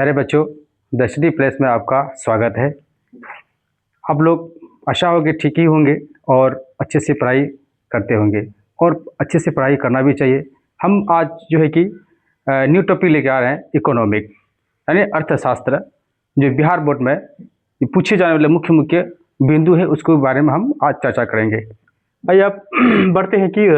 अरे बच्चों, the study place में आपका स्वागत है। आप लोग आशा होगी ठीक ही होंगे और अच्छे से पढ़ाई करते होंगे और अच्छे से पढ़ाई करना भी चाहिए। हम आज जो है कि न्यू टॉपिक लेके आ रहे हैं, इकोनॉमिक यानी अर्थशास्त्र, जो बिहार बोर्ड में पूछे जाने वाले मुख्य मुख्य बिंदु है उसके बारे में हम आज चर्चा करेंगे। आइए अब बढ़ते हैं कि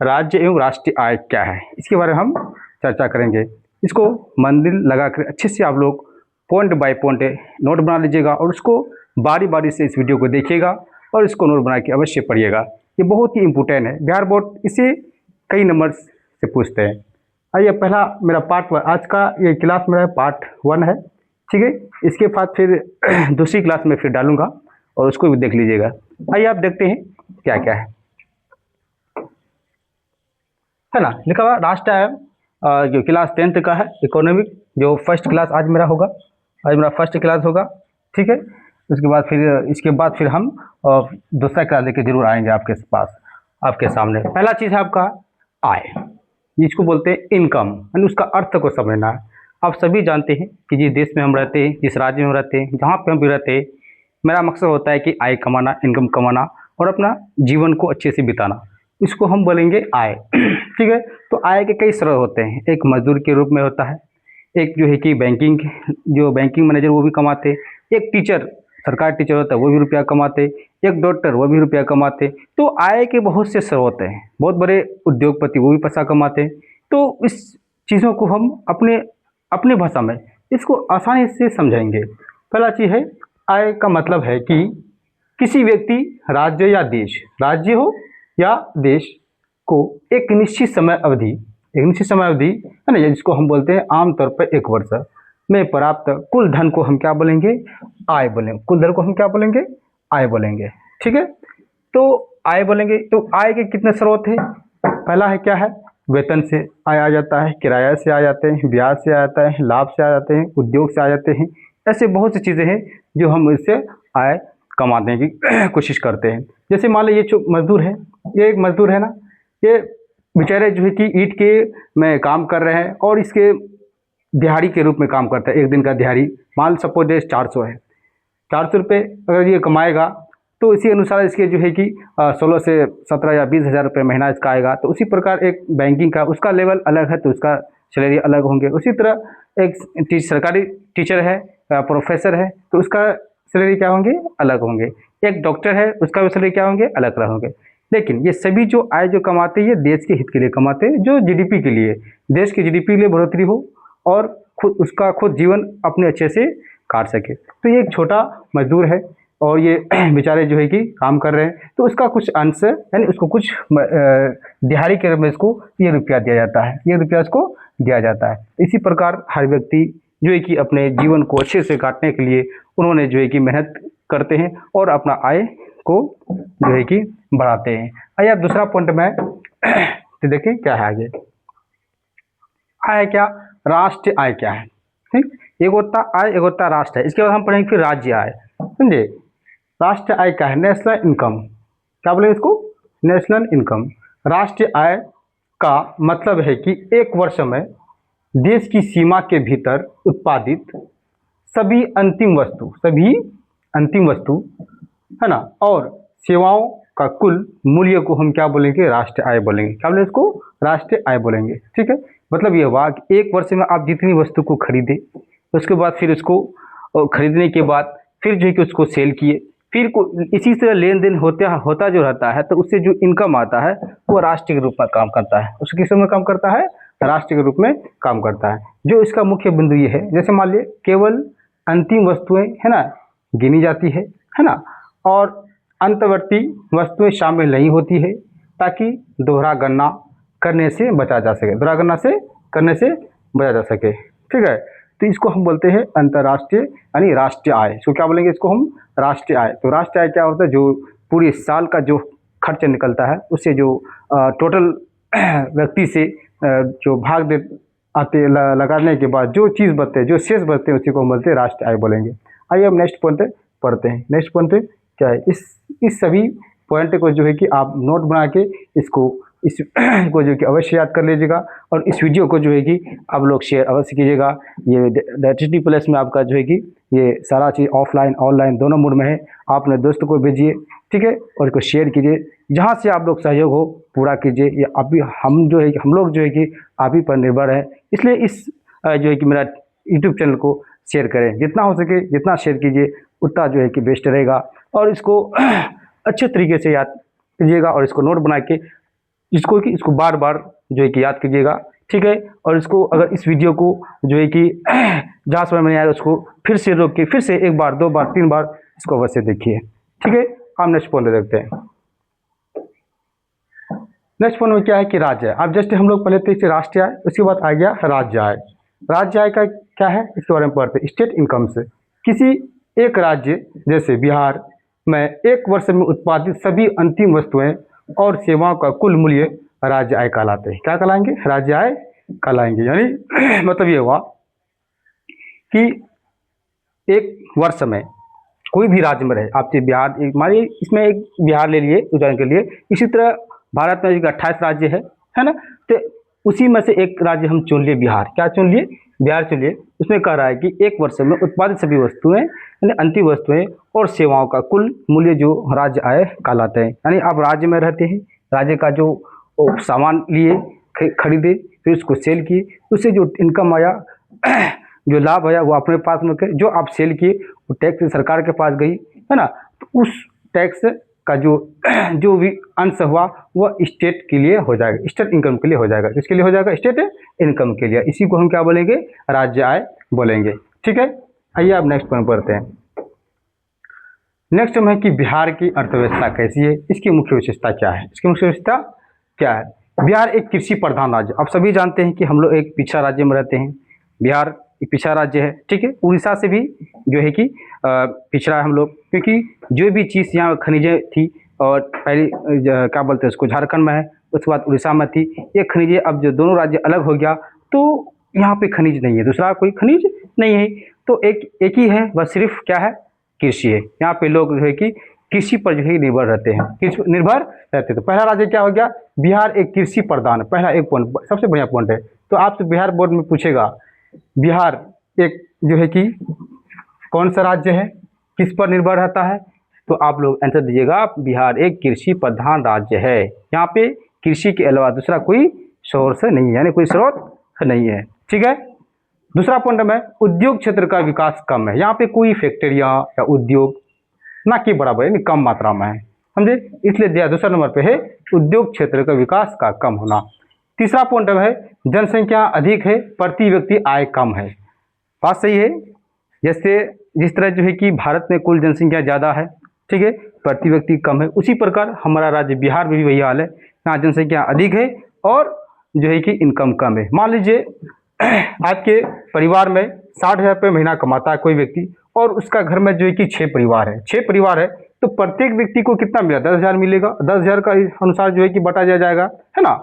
राज्य एवं राष्ट्रीय आय क्या है, इसके बारे में हम चर्चा करेंगे। इसको मंदिर लगाकर अच्छे से आप लोग पॉइंट बाय पॉइंट नोट बना लीजिएगा और उसको बारी बारी से इस वीडियो को देखिएगा और इसको नोट बना के अवश्य पढ़िएगा। ये बहुत ही इम्पोर्टेंट है, बिहार बोर्ड इसे कई नंबर से पूछते हैं। आइए, पहला मेरा पार्ट आज का ये क्लास मेरा पार्ट 1 है, ठीक है। इसके बाद फिर दूसरी क्लास में फिर डालूंगा और उसको भी देख लीजिएगा। आइए आप देखते हैं क्या क्या है ना। लिखा हुआ राष्ट्र आय जो क्लास 10th का है, इकोनॉमिक, जो फर्स्ट क्लास आज मेरा होगा, आज मेरा फर्स्ट क्लास होगा, ठीक है। उसके बाद फिर इसके बाद फिर हम दूसरा क्लास लेके जरूर आएंगे आपके पास, आपके सामने। पहला चीज़ है आपका आय, इसको बोलते हैं इनकम, यानी उसका अर्थ को समझना है। आप सभी जानते हैं कि जिस देश में हम रहते हैं, जिस राज्य में हम रहते हैं, जहाँ पे हम भी रहते हैं, मेरा मकसद होता है कि आय कमाना, इनकम कमाना और अपना जीवन को अच्छे से बिताना, इसको हम बोलेंगे आय, ठीक है। तो आय के कई स्रोत होते हैं। एक मजदूर के रूप में होता है, एक जो है कि बैंकिंग मैनेजर वो भी कमाते, एक टीचर, सरकारी टीचर होता है वो भी रुपया कमाते, एक डॉक्टर वो भी रुपया कमाते। तो आय के बहुत से स्रोत हैं, बहुत बड़े उद्योगपति वो भी पैसा कमाते। तो इस चीज़ों को हम अपने भाषा में इसको आसानी से समझाएंगे। पहला चीज़ है, आय का मतलब है कि किसी व्यक्ति, राज्य या देश, राज्य हो या देश को एक निश्चित समय अवधि है ना, जिसको हम बोलते हैं आमतौर पर 1 वर्ष में प्राप्त कुल धन को हम क्या बोलेंगे, आय बोलेंगे। कुल धन को हम क्या बोलेंगे, आय बोलेंगे, ठीक है। तो आय बोलेंगे, तो आय के कितने स्रोत हैं। पहला है क्या है, वेतन से आय आ जाता है, किराया से आ जाते हैं, ब्याज से आ जाता है, लाभ से आ जाते हैं, उद्योग से आ जाते हैं। ऐसे बहुत सी चीज़ें हैं जो हम इससे आय कमाने की कोशिश करते हैं। जैसे मान लो ये जो मजदूर है, ये एक मजदूर है ना, ये बेचारे जो है कि ईंट के में काम कर रहे हैं और इसके दिहाड़ी के रूप में काम करता है। एक दिन का दिहाड़ी मान सपोज 400 है, 400 रुपये अगर ये कमाएगा तो इसी अनुसार इसके जो है कि 16 से 17 या 20 हज़ार रुपये महीना इसका आएगा। तो उसी प्रकार एक बैंकिंग का उसका लेवल अलग है तो उसका सैलरी अलग होंगे। उसी तरह एक सरकारी टीचर है, प्रोफेसर है, तो उसका सैलरी क्या होंगे, अलग होंगे। एक डॉक्टर है, उसका भी सैलरी क्या होंगे, अलग अलग होंगे। लेकिन ये सभी जो आय जो कमाते हैं ये देश के हित के लिए कमाते हैं, जो जीडीपी के लिए, देश की जीडीपी के लिए बढ़ोतरी हो और खुद जीवन अपने अच्छे से काट सके। तो ये एक छोटा मजदूर है और ये बेचारे जो है कि काम कर रहे हैं, तो उसका कुछ अंश यानी उसको कुछ दिहाड़ी के रूप में इसको ये रुपया दिया जाता है, ये रुपया इसको दिया जाता है। इसी प्रकार हर व्यक्ति जो है कि अपने जीवन को अच्छे से काटने के लिए उन्होंने जो है कि मेहनत करते हैं और अपना आय को जो है कि बढ़ाते हैं। आइए अब दूसरा पॉइंट में तो देखिए क्या है आगे। आय क्या, राष्ट्रीय आय क्या है, ठीक। एक होता आय, एक होता राष्ट्र है। इसके बाद हम पढ़ेंगे फिर राज्य आय, समझे। राष्ट्रीय आय क्या है, नेशनल इनकम, क्या बोलेंगे इसको, नेशनल इनकम। राष्ट्रीय आय का मतलब है कि एक वर्ष में देश की सीमा के भीतर उत्पादित सभी अंतिम वस्तु है ना और सेवाओं का कुल मूल्य को हम क्या बोलेंगे, राष्ट्रीय आय बोलेंगे। क्या बोलेंगे इसको, राष्ट्रीय आय बोलेंगे, ठीक है। मतलब ये हुआ कि एक वर्ष में आप जितनी वस्तु को खरीदे, उसके बाद फिर उसको खरीदने के बाद फिर जो है कि उसको सेल किए, फिर इसी तरह लेन देन होता जो रहता है, तो उससे जो इनकम आता है वो राष्ट्र के रूप में काम करता है। उसके किस में काम करता है, राष्ट्र के रूप में काम करता है। जो इसका मुख्य बिंदु ये है, जैसे मान लीजिए केवल अंतिम वस्तुएं है ना गिनी जाती है ना, और अंतवर्ती वस्तुएं शामिल नहीं होती है, ताकि दोहरा गणना करने से बचा जा सके, ठीक है। तो इसको हम बोलते हैं अंतर्राष्ट्रीय यानी राष्ट्रीय आय। इसको क्या बोलेंगे, इसको हम राष्ट्रीय आय। तो राष्ट्रीय आय क्या होता है, जो पूरे साल का जो खर्च निकलता है उससे जो टोटल व्यक्ति से जो भाग दे आते लगाने के बाद जो चीज़ बचते हैं, जो शेष बचते हैं, उसी को हम बोलते हैं राष्ट्रीय आय बोलेंगे। आइए हम नेक्स्ट पॉइंट पढ़ते हैं। नेक्स्ट पॉइंट क्या है, इस सभी पॉइंट को जो है कि आप नोट बना के इसको इस को जो कि अवश्य याद कर लीजिएगा, और इस वीडियो को जो है कि आप लोग शेयर अवश्य कीजिएगा। ये DHT प्लस में आपका जो है कि ये सारा चीज़ ऑफलाइन ऑनलाइन दोनों मोड में है। आप अपने दोस्तों को भेजिए, ठीक है, और इसको शेयर कीजिए, जहाँ से आप लोग सहयोग हो पूरा कीजिए। ये अभी हम जो है कि हम लोग जो है कि आप ही पर निर्भर है, इसलिए इस जो है कि मेरा यूट्यूब चैनल को शेयर करें, जितना हो सके जितना शेयर कीजिए उतना जो है कि बेस्ट रहेगा। और इसको अच्छे तरीके से याद कीजिएगा, और इसको नोट बना के इसको बार बार जो है कि याद कीजिएगा, ठीक है। और इसको अगर इस वीडियो को जो है कि जहाँ समय में नहीं आया उसको फिर से रोक के फिर से 1 बार 2 बार 3 बार इसको अवश्य देखिए, ठीक है। हम नेक्स्ट पॉइंट देखते हैं। नेक्स्ट पॉइंट में क्या है कि राज्य आय। अब जस्ट हम लोग पहले थे राष्ट्रीय आय, उसके बाद आ गया राज्य आय। राज्य आय का क्या है इसके बारे में पढ़ते हैं। स्टेट इनकम से किसी एक राज्य जैसे बिहार में एक वर्ष में उत्पादित सभी अंतिम वस्तुएं और सेवाओं का कुल मूल्य राज्य आय कहलाते हैं। क्या कहलाएंगे? राज्य आय कहलाएंगे। यानी मतलब ये हुआ कि एक वर्ष में कोई भी राज्य में रहे, आपसे बिहार मानिए इसमें एक बिहार ले लिए उदाहरण के लिए, इसी तरह भारत में 28 राज्य है ना, तो उसी में से एक राज्य हम चुन लिए बिहार। क्या चुन लिए? बिहार चुन लिए। उसमें कह रहा है कि एक वर्ष में उत्पादित सभी वस्तुएं यानी अंतिम वस्तुएं और सेवाओं का कुल मूल्य जो राज्य आय कहलाते हैं। यानी आप राज्य में रहते हैं, राज्य का जो सामान लिए खरीदे फिर उसको सेल किए, उससे जो इनकम आया जो लाभ आया वो अपने पास में जो आप सेल किए वो टैक्स सरकार के पास गई, है ना। तो उस टैक्स का जो भी अंश हुआ वह स्टेट के लिए हो जाएगा, स्टेट इनकम के लिए हो जाएगा। किसके लिए हो जाएगा? स्टेट इनकम के लिए। इसी को हम क्या बोलेंगे? राज्य आय बोलेंगे, ठीक है। आइए अब नेक्स्ट पॉइंट पढ़ते हैं। नेक्स्ट में है कि बिहार की अर्थव्यवस्था कैसी है, इसकी मुख्य विशेषता क्या है। इसकी मुख्य विशेषता क्या है? बिहार एक कृषि प्रधान राज्य। आप सभी जानते हैं कि हम लोग एक पिछड़ा राज्य में रहते हैं, बिहार एक पिछड़ा राज्य है, ठीक है। उड़ीसा से भी जो है कि पिछड़ा है हम लोग, क्योंकि जो भी चीज़ यहाँ खनिजें थी और पहले क्या बोलते हैं उसको झारखंड में है, उसके बाद उड़ीसा में थी ये खनिजें। अब जो दोनों राज्य अलग हो गया तो यहाँ पे खनिज नहीं है, दूसरा कोई खनिज नहीं है, तो एक ही है, बस सिर्फ क्या है? कृषि है। यहाँ पे लोग जो है कि कृषि पर जो है निर्भर रहते हैं, कृषि निर्भर रहते हैं। तो पहला राज्य क्या हो गया? बिहार एक कृषि प्रधान। पहला एक पॉइंट सबसे बढ़िया पॉइंट है। तो आपसे बिहार बोर्ड में पूछेगा बिहार एक जो है कि कौन सा राज्य है, किस पर निर्भर रहता है, तो आप लोग आंसर दीजिएगा बिहार एक कृषि प्रधान राज्य है। यहाँ पे कृषि के अलावा दूसरा कोई सोर्स नहीं है, यानी कोई स्रोत नहीं है, ठीक है। दूसरा पॉइंट में उद्योग क्षेत्र का विकास कम है। यहाँ पे कोई फैक्ट्रियाँ या उद्योग ना के बराबर यानी कम मात्रा में है, समझे, इसलिए दिया। दूसरा नंबर पे है उद्योग क्षेत्र का विकास का कम होना। तीसरा पॉइंट है जनसंख्या अधिक है, प्रति व्यक्ति आय कम है। बात सही है। जैसे जिस तरह जो है कि भारत में कुल जनसंख्या ज़्यादा है, ठीक है, प्रति व्यक्ति कम है, उसी प्रकार हमारा राज्य बिहार में भी वही हाल है। यहाँ जनसंख्या अधिक है और जो है कि इनकम कम है। मान लीजिए आपके परिवार में 60,000 रुपये महीना कमाता है कोई व्यक्ति, और उसका घर में जो है कि 6 परिवार है, 6 परिवार है, तो प्रत्येक व्यक्ति को कितना मिला? 10,000 मिलेगा। 10,000 का अनुसार जो है कि बटा दिया जाएगा, है ना।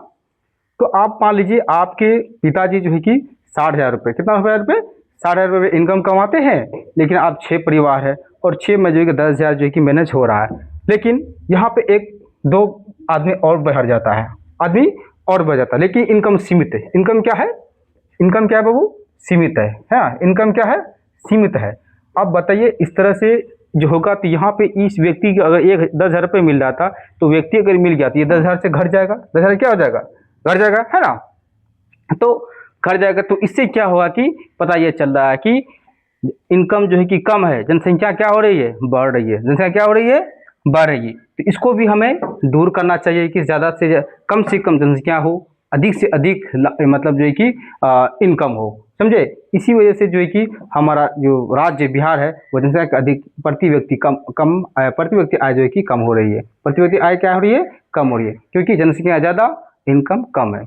तो आप मान लीजिए आपके पिताजी जो है कि 60,000 रुपये, कितना रुपये? 60,000 रुपये इनकम कमाते हैं, लेकिन आप 6 परिवार है और 6 में जो है कि 10,000 जो है कि मैनेज हो रहा है। लेकिन यहाँ पे 1-2 आदमी और बढ़ जाता है, आदमी और बढ़ जाता है, लेकिन इनकम सीमित है। इनकम क्या है? इनकम क्या है बाबू? सीमित है, हाँ, इनकम क्या है? सीमित है। अब बताइए इस तरह से जो होगा तो यहाँ पे इस व्यक्ति को अगर 10,000 रुपये मिल रहा था तो व्यक्ति अगर मिल गया तो ये 10,000 से घट जाएगा। 10,000 क्या हो जाएगा? घट जाएगा, है ना। तो घट जाएगा तो इससे क्या होगा कि पता ये चल रहा है कि इनकम जो है कि कम है, जनसंख्या क्या हो रही है? बढ़ रही है। जनसंख्या क्या हो रही है? बढ़ रही है। तो इसको भी हमें दूर करना चाहिए कि ज़्यादा से कम जनसंख्या हो, अधिक से अधिक मतलब जो है कि इनकम हो, समझे। इसी वजह से जो है कि हमारा जो राज्य बिहार है वो जनसंख्या का अधिक, प्रति व्यक्ति प्रति व्यक्ति आय जो है कि कम हो रही है। प्रति व्यक्ति आय क्या हो रही है? कम हो रही है, क्योंकि जनसंख्या ज़्यादा इनकम कम है।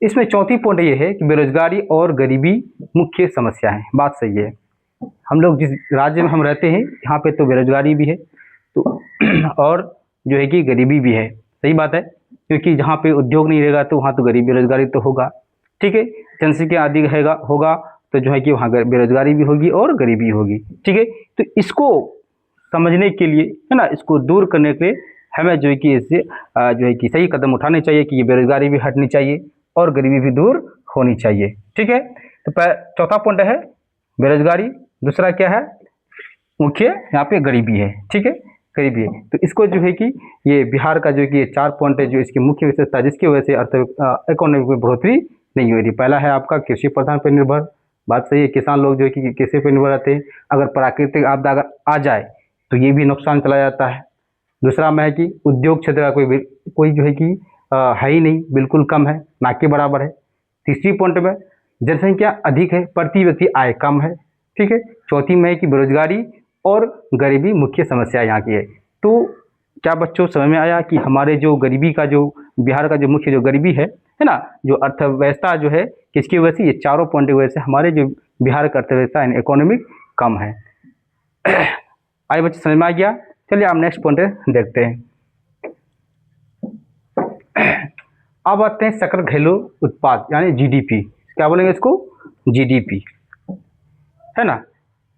इसमें चौथी पॉइंट ये है कि बेरोजगारी और गरीबी मुख्य समस्या है। बात सही है। हम लोग जिस राज्य में हम रहते हैं यहाँ पे तो बेरोजगारी भी है तो और जो है कि गरीबी भी है, सही बात है, क्योंकि जहाँ पे उद्योग नहीं रहेगा तो वहाँ तो गरीबी बेरोजगारी तो होगा, ठीक है। जनसंख्या अधिक होगा तो जो है कि वहाँ बेरोजगारी भी होगी और गरीबी होगी, ठीक है। तो इसको समझने के लिए, है ना, इसको दूर करने के लिए हमें जो है कि इससे जो है कि सही कदम उठाने चाहिए कि ये बेरोजगारी भी हटनी चाहिए और गरीबी भी दूर होनी चाहिए। ठीक है, तो चौथा पॉइंट है बेरोजगारी, दूसरा क्या है, मुख्य यहाँ पे गरीबी है। ठीक है, गरीबी है। तो इसको जो है कि ये बिहार का जो है कि ये 4 पॉइंट है जो इसकी मुख्य विशेषता है, जिसकी वजह से इकोनॉमी में बढ़ोतरी नहीं हो रही। पहला है आपका कृषि प्रधान पर निर्भर, बात सही है, किसान लोग जो है कि कृषि पर निर्भर रहते हैं, अगर प्राकृतिक आपदा अगर आ जाए तो ये भी नुकसान चला जाता है। दूसरा में है कि उद्योग क्षेत्र का कोई जो है कि है ही नहीं, बिल्कुल कम है, ना के बराबर है। तीसरी पॉइंट में जनसंख्या अधिक है, प्रति व्यक्ति आय कम है। ठीक है, चौथी में है कि बेरोजगारी और गरीबी मुख्य समस्या यहाँ की है। तो क्या बच्चों समझ में आया कि हमारे जो गरीबी का जो बिहार का जो मुख्य जो गरीबी है ना, जो अर्थव्यवस्था जो है किसकी वजह से, ये चारों पॉइंट की वजह से हमारे जो बिहार का अर्थव्यवस्था यानी इकोनॉमिक कम है। आइए बच्चे समझ में आ गया। चलिए आप नेक्स्ट पॉइंट देखते हैं। अब आते हैं सकल घरेलू उत्पाद यानी जीडीपी। क्या बोलेंगे इसको, जीडीपी, है ना।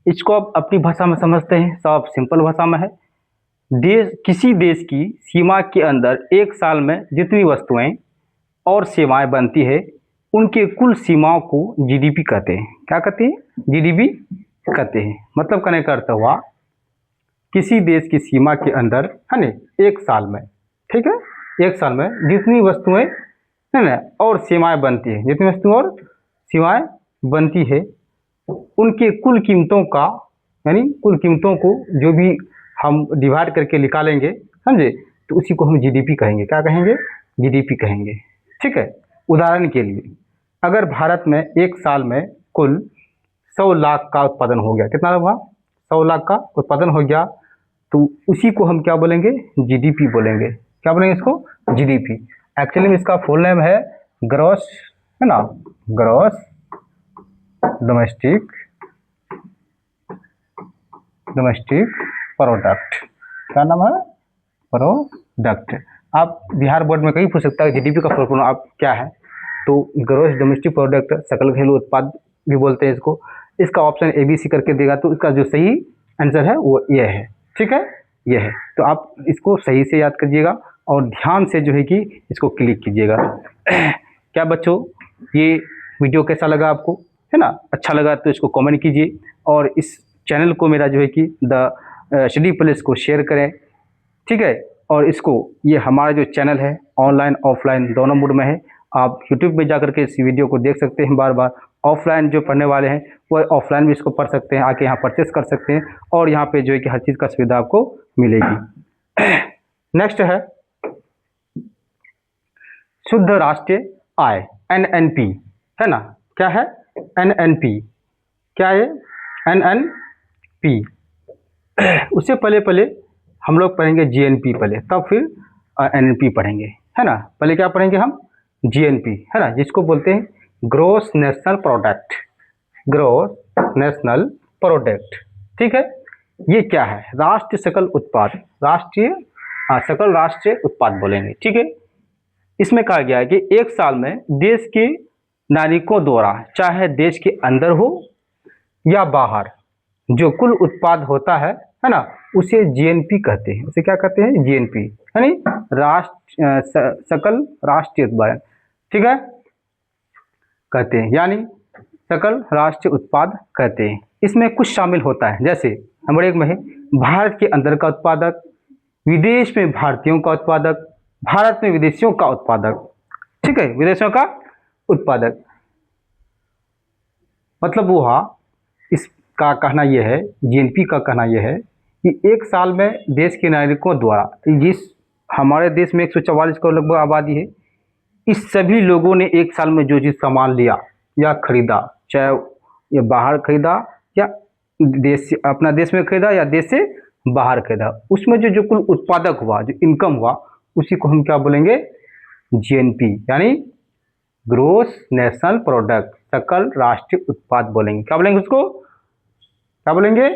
इसको अब अपनी भाषा में समझते हैं, सब सिंपल भाषा में है। किसी देश की सीमा के अंदर एक साल में जितनी वस्तुएं और सेवाएं बनती है उनके कुल सीमाओं को जीडीपी कहते हैं। क्या कहते हैं, जीडीपी कहते हैं। मतलब कहने का अर्थ हुआ किसी देश की सीमा के अंदर, है ना, एक साल में, ठीक है, एक साल में जितनी वस्तुएं है ना और सेवाएं बनती है, जितनी वस्तुएं और सेवाएं बनती है उनके कुल कीमतों का, यानी कुल कीमतों को जो भी हम डिवाइड करके निकालेंगे, समझे, तो उसी को हम जीडीपी कहेंगे। क्या कहेंगे, जीडीपी कहेंगे। ठीक है, उदाहरण के लिए अगर भारत में एक साल में कुल 100 लाख का उत्पादन हो गया, कितना हुआ, 100 लाख का उत्पादन हो गया, तो उसी को हम क्या बोलेंगे, जीडीपी बोलेंगे। क्या बोलेंगे इसको, जीडीपी। एक्चुअली में इसका फुल नेम है ग्रॉस, है ना, ग्रॉस डोमेस्टिक प्रोडक्ट। क्या नाम है, प्रोडक्ट। आप बिहार बोर्ड में कहीं पूछ सकता है जीडीपी का फुल फॉर्म आप क्या है, तो ग्रॉस डोमेस्टिक प्रोडक्ट, सकल घरेलू उत्पाद भी बोलते हैं इसको। इसका ऑप्शन ABC करके देगा, तो इसका जो सही आंसर है वो ये है। ठीक है, ये है। तो आप इसको सही से याद करिएगा और ध्यान से जो है कि इसको क्लिक कीजिएगा। क्या बच्चों, ये वीडियो कैसा लगा आपको, है ना, अच्छा लगा तो इसको कमेंट कीजिए और इस चैनल को मेरा जो है कि द स्टडी प्लेस को शेयर करें। ठीक है, और इसको, ये हमारा जो चैनल है ऑनलाइन ऑफलाइन दोनों मोड में है। आप यूट्यूब पे जाकर के इस वीडियो को देख सकते हैं बार बार। ऑफलाइन जो पढ़ने वाले हैं वो ऑफलाइन भी इसको पढ़ सकते हैं, आके यहाँ परचेस कर सकते हैं और यहाँ पे जो है कि हर चीज़ का सुविधा आपको मिलेगी। नेक्स्ट है शुद्ध राष्ट्रीय आय, NNP, है ना। क्या है, NNP, क्या है, NNP। उससे पहले हम लोग पढ़ेंगे GNP पहले, तब फिर NNP पढ़ेंगे, है ना। पहले क्या पढ़ेंगे हम, GNP, है ना, जिसको बोलते हैं gross national product, gross national product. ठीक है, ये क्या है, राष्ट्रीय सकल उत्पाद, सकल राष्ट्रीय उत्पाद बोलेंगे। ठीक है, इसमें कहा गया है कि एक साल में देश के नागरिकों द्वारा, चाहे देश के अंदर हो या बाहर, जो कुल उत्पाद होता है ना, उसे जीएनपी कहते हैं। उसे क्या कहते हैं, जीएनपी, यानी सकल राष्ट्रीय उत्पाद। ठीक है, कहते हैं, यानी सकल राष्ट्रीय उत्पाद कहते हैं। इसमें कुछ शामिल होता है, जैसे नंबर 1 में है भारत के अंदर का उत्पादक, विदेश में भारतीयों का उत्पादक, भारत में विदेशियों का उत्पादक। ठीक है, विदेशियों का उत्पादक मतलब वो इसका कहना यह है, जीएनपी का कहना यह है कि एक साल में देश के नागरिकों द्वारा, जिस हमारे देश में 144 करोड़ लगभग आबादी है, इस सभी लोगों ने एक साल में जो चीज़ सामान लिया या खरीदा, चाहे ये बाहर खरीदा या देश से, अपना देश में खरीदा या देश से बाहर खरीदा, उसमें जो कुल उत्पादक हुआ, जो इनकम हुआ, उसी को हम क्या बोलेंगे, जीएनपी, यानी ग्रोस नेशनल प्रोडक्ट, सकल राष्ट्रीय उत्पाद बोलेंगे। क्या बोलेंगे उसको, क्या बोलेंगे,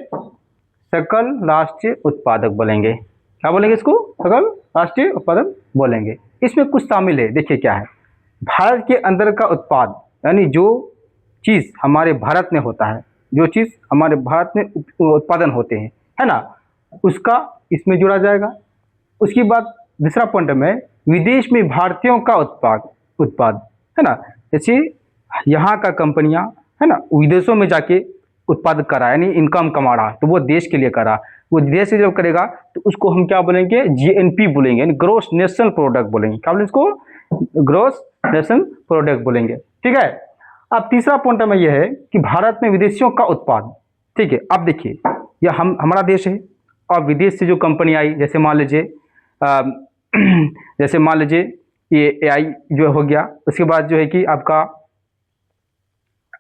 सकल राष्ट्रीय उत्पादक बोलेंगे। क्या बोलेंगे इसको, सकल राष्ट्रीय उत्पादक बोलेंगे। इसमें कुछ शामिल है, देखिए क्या है, भारत के अंदर का उत्पाद, यानी जो चीज़ हमारे भारत में होता है, जो चीज़ हमारे भारत में उत्पादन होते हैं, है ना, उसका इसमें जोड़ा जाएगा। उसके बाद दूसरा पॉइंट में विदेश में भारतीयों का उत्पाद उत्पाद है ना, जैसे यहाँ का कंपनियां है ना विदेशों में जाके उत्पादन कर रहा है, यानी इनकम कमा रहा, तो वो देश के लिए कर रहा, वो देश से जब करेगा तो उसको हम क्या बोलेंगे, जीएनपी बोलेंगे, यानी ग्रोस नेशनल प्रोडक्ट बोलेंगे। क्या बोलेंगे इसको, ग्रोस नेशनल प्रोडक्ट बोलेंगे। ठीक है। अब तीसरा पॉइंट में यह है कि भारत में विदेशियों का उत्पाद। ठीक है। अब देखिए यह हमारा देश है और विदेश से जो कंपनी आई, जैसे मान लीजिए जैसे मान लीजिए ये एआई जो हो गया, उसके बाद जो है कि आपका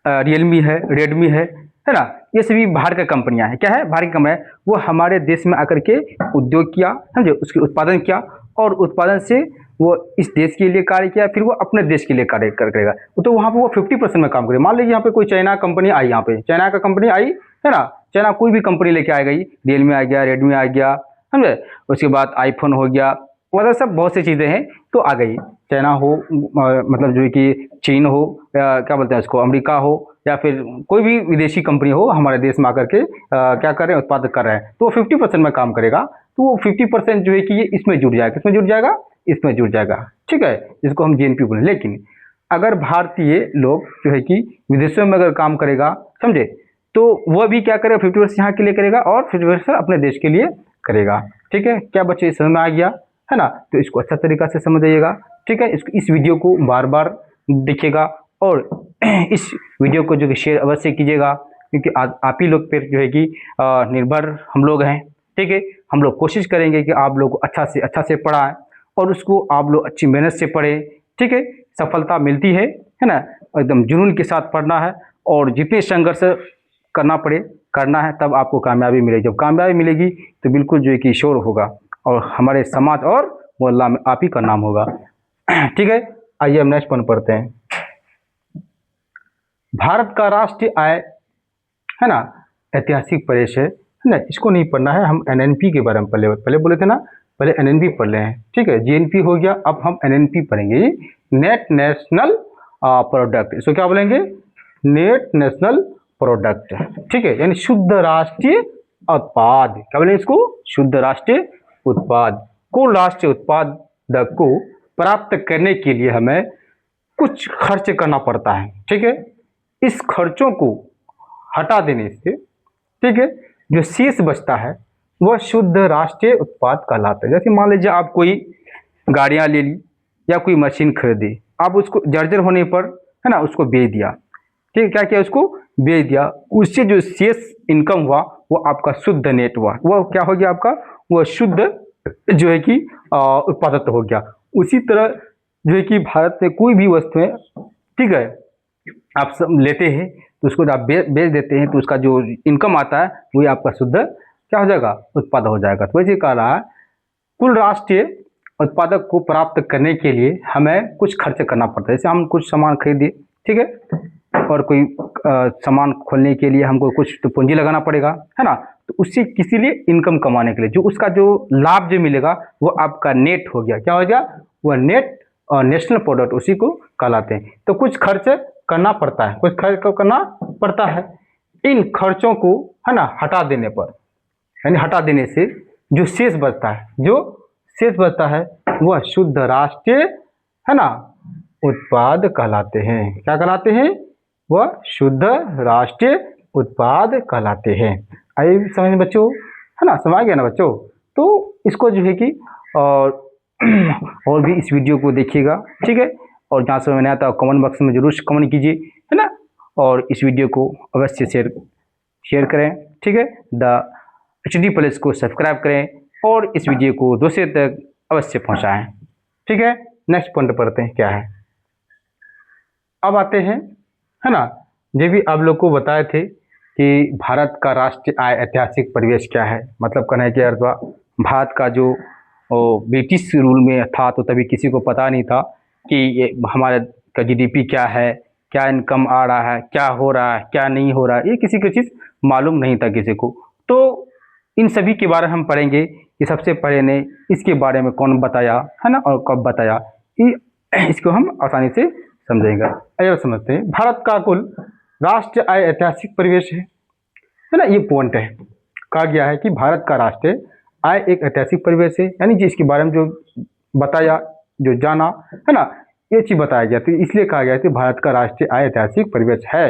रियलमी है, रेडमी है ना, ये सभी बाहर की कंपनियां हैं। क्या है, बाहर की कंपनियां, वो हमारे देश में आकर के उद्योग किया, समझे, उसके उत्पादन किया और उत्पादन से वो इस देश के लिए कार्य किया, फिर वो अपने देश के लिए कार्य करेगा। तो वहाँ पे वो 50% में काम करेगा। मान लीजिए यहाँ पे कोई चाइना कंपनी आई, यहाँ पे चाइना का कंपनी आई है ना, चाइना कोई भी कंपनी लेके आ गई, रियलमी आ गया, रेडमी आ गया, समझे, उसके बाद आईफोन हो गया, मतलब सब बहुत सी चीज़ें हैं तो आ गई। चाइना हो, मतलब जो है कि चीन हो, या क्या बोलते हैं उसको, अमेरिका हो, या फिर कोई भी विदेशी कंपनी हो हमारे देश में आकर के क्या कर रहे हैं, उत्पादन कर रहे हैं, तो वो 50% में काम करेगा। तो वो 50% जो है कि ये इसमें जुड़ जाएगा, किसमें जुड़ जाएगा, इसमें जुड़ जाएगा। ठीक है, जिसको हम जीएनपी बोले। लेकिन अगर भारतीय लोग जो है कि विदेशों में अगर काम करेगा, समझे, तो वह भी क्या करेगा, 50% यहाँ के लिए करेगा और 50% अपने देश के लिए करेगा। ठीक है, क्या बच्चे समझ में आ गया है ना, तो इसको अच्छा तरीका से समझ जाइएगा। ठीक है, इस वीडियो को बार बार देखिएगा और इस वीडियो को जो शेयर अवश्य कीजिएगा, क्योंकि आप ही लोग पर जो है कि निर्भर हम लोग हैं। ठीक है, हम लोग कोशिश करेंगे कि आप लोग को अच्छा से पढ़ाएं और उसको आप लोग अच्छी मेहनत से पढ़ें। ठीक है, सफलता मिलती है ना, एकदम जुनून के साथ पढ़ना है और जितने संघर्ष करना है, तब आपको कामयाबी मिलेगी। जब कामयाबी मिलेगी तो बिल्कुल जो है कि शोर होगा और हमारे समाज और मोहल्ला में आप ही का नाम होगा। ठीक है, आइए हम नेक्स्ट पॉइंट पढ़ते हैं। भारत का राष्ट्रीय आय है ना, ऐतिहासिक परिवेश है ना, इसको नहीं पढ़ना है, हम एनएनपी के बारे में पहले बोले थे ना, पहले एनएनपी पढ़ रहे हैं। ठीक है, जीएनपी हो गया, अब हम एनएनपी पढ़ेंगे, नेट नेशनल प्रोडक्ट। इसको क्या बोलेंगे, नेट नेशनल प्रोडक्ट। ठीक है, यानी शुद्ध राष्ट्रीय उत्पाद। क्या बोलेंगे इसको, शुद्ध राष्ट्रीय उत्पाद। कुल राष्ट्रीय उत्पादक को प्राप्त करने के लिए हमें कुछ खर्च करना पड़ता है। ठीक है, इस खर्चों को हटा देने से, ठीक है, जो शेष बचता है वह शुद्ध राष्ट्रीय उत्पाद कहलाता है। जैसे मान लीजिए आप कोई गाड़ियां ले ली या कोई मशीन खरीदी, आप उसको जर्जर होने पर है ना उसको बेच दिया। ठीक है, क्या किया, उसको बेच दिया, उससे जो शेष इनकम हुआ वो आपका शुद्ध नेट हुआ, वह क्या हो गया आपका, वह शुद्ध जो है कि उत्पादक हो गया। उसी तरह जो है कि भारत में कोई भी वस्तुएं, ठीक है, आप सब लेते हैं तो उसको आप बेच देते हैं, तो उसका जो इनकम आता है वही आपका शुद्ध क्या हो जाएगा, उत्पादक हो जाएगा। तो वैसे कह रहा है कुल राष्ट्रीय उत्पादक को प्राप्त करने के लिए हमें कुछ खर्च करना पड़ता है। जैसे हम कुछ सामान खरीदे, ठीक है, और कोई सामान खोलने के लिए हमको कुछ तो पूंजी लगाना पड़ेगा, है ना, तो उससे किसी लिए इनकम कमाने के लिए जो उसका जो लाभ जो मिलेगा वो आपका नेट हो गया। क्या हो गया, वह नेट और नेशनल प्रोडक्ट उसी को कहलाते हैं। तो कुछ खर्च करना पड़ता है, कुछ खर्च करना पड़ता है। इन खर्चों को है ना हटा देने पर, यानी हटा देने से जो शेष बचता है वह शुद्ध राष्ट्रीय है ना उत्पाद कहलाते हैं। क्या कहलाते हैं, वह शुद्ध राष्ट्रीय उत्पाद कहलाते हैं। आइए समझ में बच्चों, है ना, समझ गया ना बच्चों। तो इसको जो है कि और भी इस वीडियो को देखिएगा। ठीक है, और जहाँ समझ में आता है कमेंट बॉक्स में जरूर कमेंट कीजिए, है ना, और इस वीडियो को अवश्य शेयर करें। ठीक है, द HD प्लस को सब्सक्राइब करें और इस वीडियो को दूसरे तक अवश्य पहुंचाएं। ठीक है, नेक्स्ट पॉइंट पढ़ते हैं क्या है। अब आते हैं, है ना, जो भी आप लोग को बताए थे कि भारत का राष्ट्रीय आय ऐतिहासिक परिवेश क्या है, मतलब कहने के अर्थ भारत का जो ब्रिटिश रूल में था तो तभी किसी को पता नहीं था कि ये हमारे का GDP क्या है, क्या इनकम आ रहा है, क्या हो रहा है, क्या नहीं हो रहा है, ये किसी को चीज़ मालूम नहीं था किसी को। तो इन सभी के बारे में हम पढ़ेंगे कि सबसे पहले ने इसके बारे में कौन बताया, है ना, और कब बताया, इसको हम आसानी से समझेंगे। आइए समझते हैं। भारत का कुल राष्ट्रीय आय ऐतिहासिक परिवेश है ना, ये पॉइंट है। कहा गया है कि भारत का राष्ट्रीय आय एक ऐतिहासिक परिवेश है, यानी कि इसके बारे में जो बताया, जो जाना है ना, ये चीज़ बताया गया। तो इसलिए कहा गया कि भारत का राष्ट्रीय आय ऐतिहासिक परिवेश है।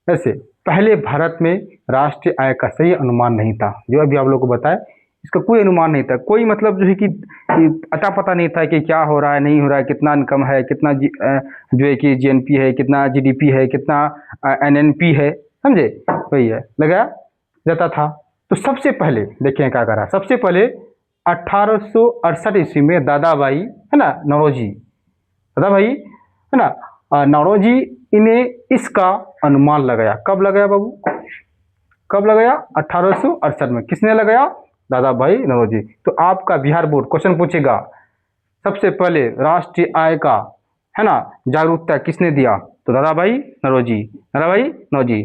ऐसे पहले भारत में राष्ट्रीय आय का सही अनुमान नहीं था, जो अभी आप लोगों को बताया, इसका कोई अनुमान नहीं था, कोई मतलब जो है कि अता पता नहीं था कि क्या हो रहा है, नहीं हो रहा है, कितना इनकम है, कितना जो है कि जीएनपी है, कितना जीडीपी है, कितना एनएनपी है, समझे, वही है, लगाया जाता था। तो सबसे पहले देखिए क्या करा, सबसे पहले 1868 ईस्वी में दादा भाई है ना, नौरोजी, दादा भाई है ना, नौरोजी इन्हें इसका अनुमान लगाया। कब लगाया बाबू, कब लगाया? 1868 में। किसने लगाया? दादा भाई नौरोजी। तो आपका बिहार बोर्ड क्वेश्चन पूछेगा, सबसे पहले राष्ट्रीय आय का है ना जागरूकता किसने दिया? तो दादा भाई नौरोजी, दादा भाई नौरोजी।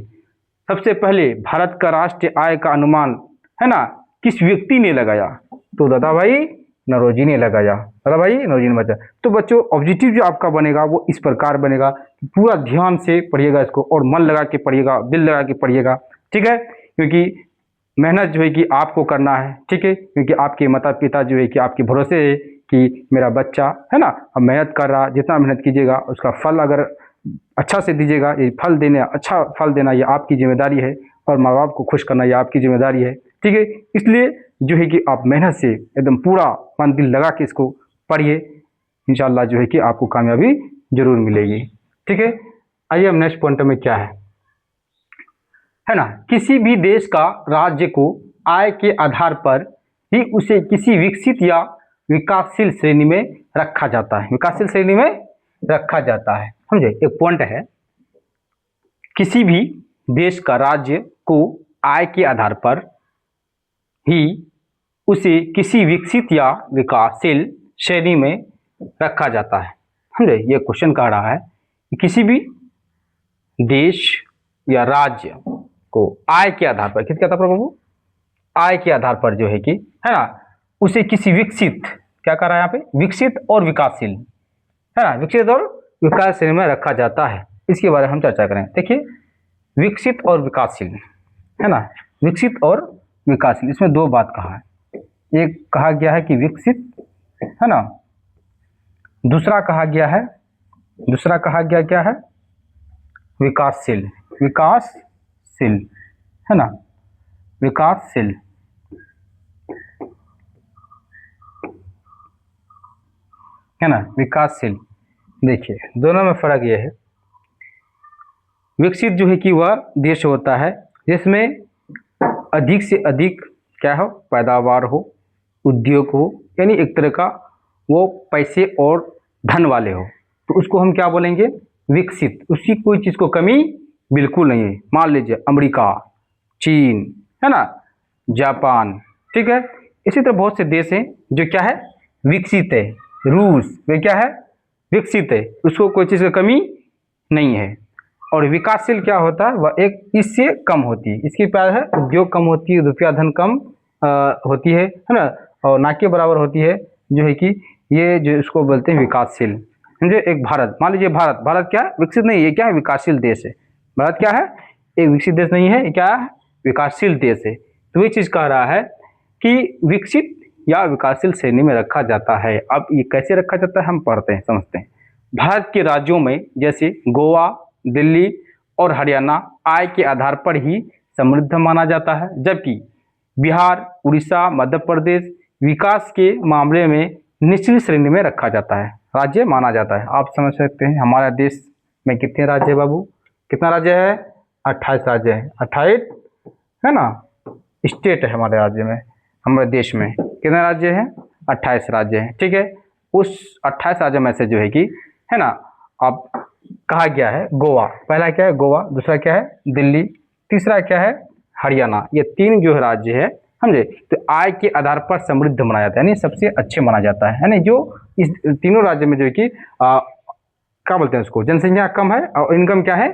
सबसे पहले भारत का राष्ट्रीय आय का अनुमान है ना किस व्यक्ति ने लगाया? तो दादा भाई नौरोजी ने लगाया, दादा भाई नौरोजी ने बताया। तो बच्चों ऑब्जेक्टिव जो आपका बनेगा वो इस प्रकार बनेगा, पूरा ध्यान से पढ़िएगा इसको और मन लगा के पढ़िएगा, दिल लगा के पढ़िएगा, ठीक है, क्योंकि मेहनत जो है कि आपको करना है, ठीक है, क्योंकि आपके माता पिता जो है कि आपके भरोसे है कि मेरा बच्चा है ना अब मेहनत कर रहा, जितना मेहनत कीजिएगा उसका फल अगर अच्छा से दीजिएगा, ये फल देने, अच्छा फल देना ये आपकी जिम्मेदारी है, और माँ बाप को खुश करना ये आपकी जिम्मेदारी है, ठीक है। इसलिए जो है कि आप मेहनत से एकदम पूरा मन दिल लगा के इसको पढ़िए, इंशाल्लाह जो है कि आपको कामयाबी जरूर मिलेगी, ठीक है। आइए अब नेक्स्ट पॉइंट में क्या है ना, किसी भी देश का राज्य को आय के आधार पर ही उसे किसी विकसित या विकासशील श्रेणी में रखा जाता है, विकासशील श्रेणी में रखा जाता है, समझे। एक पॉइंट है, किसी भी देश का राज्य को आय के आधार पर ही उसे किसी विकसित या विकासशील श्रेणी में रखा जाता है, समझे। ये क्वेश्चन कह रहा है कि किसी भी देश या राज्य को आय के आधार पर, किसके आधार पर बाबू? आय के आधार पर जो है कि है ना उसे किसी विकसित, क्या कह रहा है यहाँ पे, विकसित और विकासशील है ना, विकसित और विकास श्रेणी में रखा जाता है। इसके बारे में हम चर्चा करें। देखिए विकसित और विकासशील है ना, विकसित और विकासशील, इसमें दो बात कहा है, एक कहा गया है कि विकसित है ना, दूसरा कहा गया है, दूसरा कहा गया क्या है, विकासशील, विकासशील है ना, विकासशील है ना, विकासशील। देखिए दोनों में फर्क यह है, विकसित जो है कि वह देश होता है जिसमें अधिक से अधिक क्या हो, पैदावार हो, उद्योग हो, यानी एक तरह का वो पैसे और धन वाले हो, तो उसको हम क्या बोलेंगे, विकसित। उसकी कोई चीज़ को कमी बिल्कुल नहीं है। मान लीजिए अमेरिका, चीन है ना, जापान, ठीक है, इसी तरह बहुत से देश हैं जो क्या है, विकसित है। रूस वे क्या है, विकसित है, उसको कोई चीज़ की कमी नहीं है। और विकासशील क्या होता है, वह एक इससे कम होती है, इसकी प्यार है, उद्योग कम होती है, रुपया धन कम होती है ना, और ना के बराबर होती है, जो है कि ये जो इसको बोलते हैं विकासशील। समझे। एक भारत, मान लीजिए भारत, भारत क्या है, विकसित नहीं है, ये क्या है, विकासशील देश है। भारत क्या है, एक विकसित देश नहीं है, ये क्या है, विकासशील देश है। तो ये चीज़ कह रहा है कि विकसित या विकासशील श्रेणी में रखा जाता है। अब ये कैसे रखा जाता है हम पढ़ते हैं, समझते हैं। भारत के राज्यों में जैसे गोवा, दिल्ली और हरियाणा आय के आधार पर ही समृद्ध माना जाता है, जबकि बिहार, उड़ीसा, मध्य प्रदेश विकास के मामले में निचली श्रेणी में रखा जाता है, राज्य माना जाता है। आप समझ सकते हैं हमारे देश में कितने राज्य है बाबू, कितना राज्य है, 28 राज्य है, 28 है ना स्टेट है हमारे राज्य में, हमारे देश में कितने राज्य हैं, 28 राज्य हैं, ठीक है। उस 28 राज्यों में से जो है कि है ना अब कहा गया है गोवा, पहला क्या है गोवा, दूसरा क्या है दिल्ली, तीसरा क्या है हरियाणा, ये तीन जो राज्य है, समझे। तो आय के आधार पर समृद्ध माना जाता है, यानी सबसे अच्छे माना जाता है ना, जो इस तीनों राज्य में जो है कि क्या बोलते हैं उसको, जनसंख्या कम है और इनकम क्या है,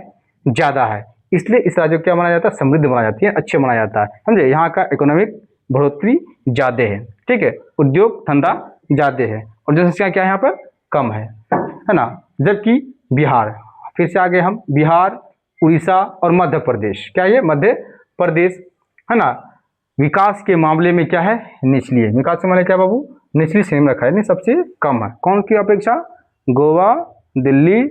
ज़्यादा है, इसलिए इस राज्य को क्या माना जाता है, समृद्ध माना जाती है, अच्छे माना जाता है, समझे। यहाँ का इकोनॉमिक बढ़ोतरी ज़्यादा है, ठीक है, उद्योग धंधा ज़्यादा है, और जनसंख्या क्या है यहाँ पर कम है ना। जबकि बिहार, फिर से आगे हम बिहार, उड़ीसा और मध्य प्रदेश, क्या ये मध्य प्रदेश है ना, विकास के मामले में क्या है, निचली है। विकास के मामले क्या बाबू, निचली श्रेणी में रखा है, नहीं सबसे कम है। कौन की अपेक्षा, गोवा, दिल्ली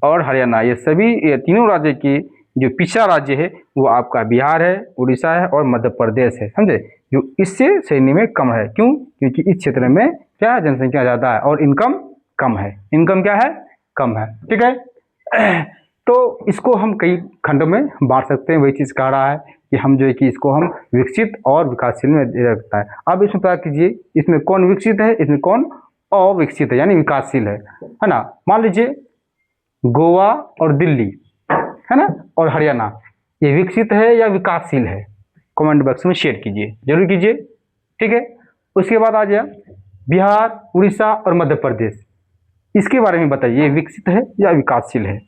और हरियाणा, ये तीनों राज्य की जो पिछड़ा राज्य है वो आपका बिहार है, उड़ीसा है और मध्य प्रदेश है, समझे, जो इससे श्रेणी में कम है। क्यों, क्योंकि इस क्षेत्र में क्या है, जनसंख्या ज़्यादा है और इनकम कम है। इनकम क्या है, कम है, ठीक है। तो इसको हम कई खंडों में बांट सकते हैं। वही चीज़ कह रहा है कि हम जो है कि इसको हम विकसित और विकासशील में रखता है। अब इसमें पता कीजिए, इसमें कौन विकसित है, इसमें कौन अविकसित है, यानी विकासशील है ना। मान लीजिए गोवा और दिल्ली है ना और हरियाणा, ये विकसित है या विकासशील है, कमेंट बॉक्स में शेयर कीजिए, जरूर कीजिए, ठीक है। उसके बाद आ जाए बिहार, उड़ीसा और मध्य प्रदेश, इसके बारे में बताइए, ये विकसित है या विकासशील है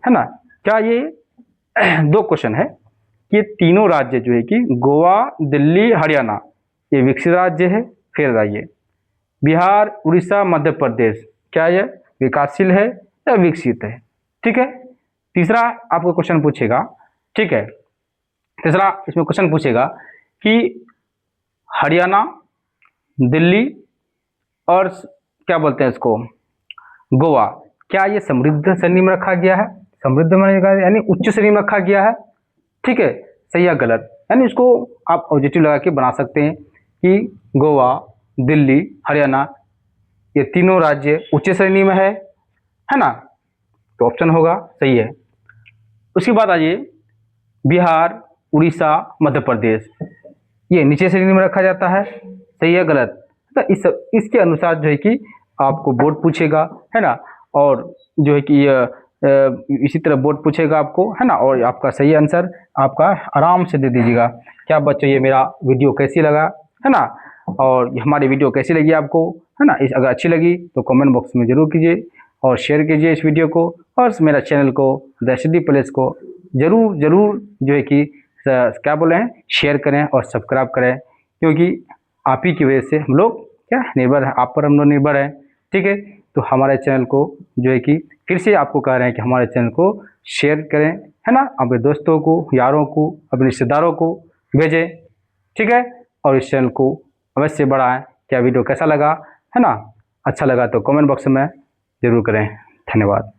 ना। क्या ये दो क्वेश्चन है कि ये तीनों राज्य जो है कि गोवा, दिल्ली, हरियाणा, ये विकसित राज्य है। फिर आइए बिहार, उड़ीसा, मध्य प्रदेश, क्या ये विकासशील है या विकसित है, ठीक है। तीसरा आपको क्वेश्चन पूछेगा, ठीक है, तीसरा इसमें क्वेश्चन पूछेगा कि हरियाणा, दिल्ली और क्या बोलते हैं इसको, गोवा, क्या ये समृद्ध श्रेणी में रखा गया है, समृद्ध में यानी उच्च श्रेणी में रखा गया है, ठीक है, सही या गलत। यानी इसको आप ऑब्जेक्टिव लगा के बना सकते हैं कि गोवा, दिल्ली, हरियाणा, ये तीनों राज्य उच्च श्रेणी में है ना, तो ऑप्शन होगा सही है। उसके बाद आइए बिहार, उड़ीसा, मध्य प्रदेश, ये नीचे श्रेणी में रखा जाता है, सही है गलत। तो इसके अनुसार जो है कि आपको बोर्ड पूछेगा, है ना, और जो है कि इसी तरह बोर्ड पूछेगा आपको, है ना, और आपका सही आंसर आपका आराम से दे दीजिएगा। क्या बच्चों, ये मेरा वीडियो कैसी लगा, है ना, और हमारी वीडियो कैसी लगी आपको, है ना। अगर अच्छी लगी तो कमेंट बॉक्स में जरूर कीजिए और शेयर कीजिए इस वीडियो को, और मेरा चैनल को द स्टडी प्लेस को जरूर जो है कि क्या बोले हैं, शेयर करें और सब्सक्राइब करें, क्योंकि आप ही की वजह से हम लोग क्या निर्भर है, आप पर हम लोग निर्भर हैं, ठीक है। तो हमारे चैनल को जो है कि फिर से आपको कह रहे हैं कि हमारे चैनल को शेयर करें, है ना, अपने दोस्तों को, यारों को, अपने रिश्तेदारों को भेजें, ठीक है, और इस चैनल को अवश्य बढ़ाएं। क्या वीडियो कैसा लगा, है ना, अच्छा लगा तो कमेंट बॉक्स में जरूर करें। धन्यवाद।